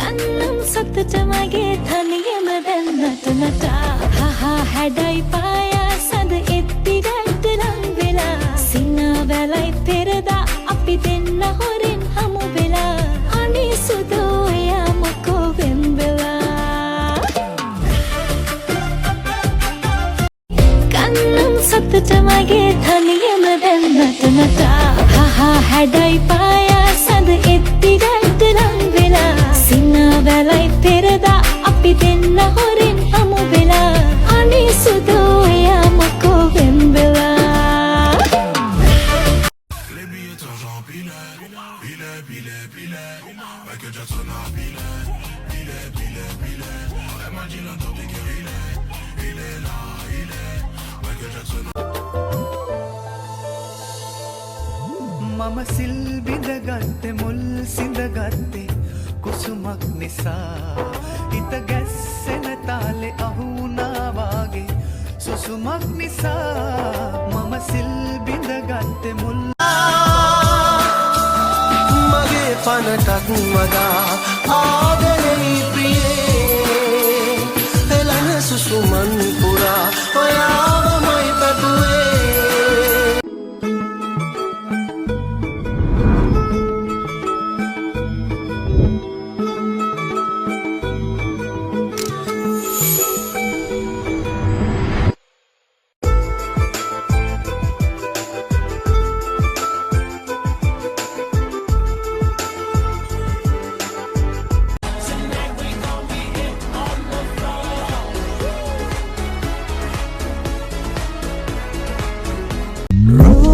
කන්නම් සතුට මගේ තනියම දැන් නටනටා හහා හැඩයි පායා සඳ එත්ති රැට ලං වෙලා සිනා වැලයි පෙරදා අපි දෙන්න හොරෙන් හමු වෙලා අනේ සුදෝ එයා මොකෝ වෙන් වෙලා කන්නම් සතුට මගේ තනියම දැන් නටනටා හහා හැඩයි පායා සඳ එත්ති රැට ලං වෙලා සිනා වැලයි පෙරදා අපි දෙන්න හොරෙන් හමු වෙලා අනේ සුදෝ එයා මොකෝ වෙන් වෙලා මම සිල් බිඳගත්තේ මුල් සිඳගත්තේ කුසුමක් නිසා හිත ගැස්සෙන තාලේ අහුණා වාගේ සුසුමක් නිසා මම සිල් බිඳගත්තේ මුල් මගේ පනටක් වඩා ආදරෙයි ප්‍රියේ එළන සුසුමන් පුරා ඔයාවමයි පැතුවේ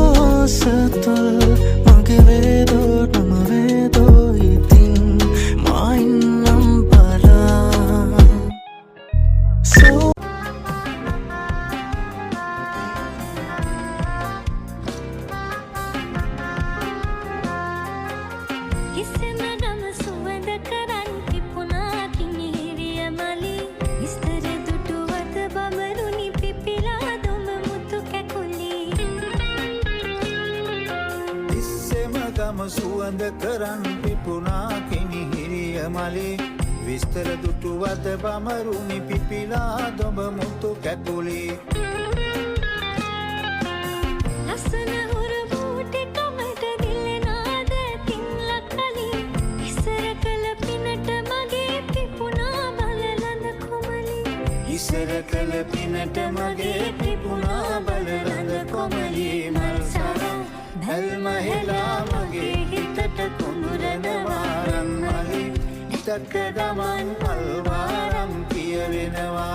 Rosatul mage vedo nama vedo itin main nampara so කිසිම නම සුවඳ කරන් තිබුණා කිනිහිරිය මලි විස්තර දුටුවත බමරුනි පිපිලා දුම මුතු කැකුලි ගම සුවඳ කරන් පිපුණා කිනිහිරිය මලේ විස්තර දුටුවද බමරුනි පිපිලා දොඹ මුතු කැකුලි ලස්සන හුරු බූටි කමට දිලෙනාද තින්ල කලි ඉස්සර කළ පිනට මගේ පිපුණා බලලඳ කොමලි ඉස්සර කළ පිනට මගේ පිපුණා බලලඳ කොමලි මල් සරම් ඇල්මහෙලා මගේ හිතට කුමුරනවා රන්මලි හිතක දමන් මල්වාරම් කියවෙනවා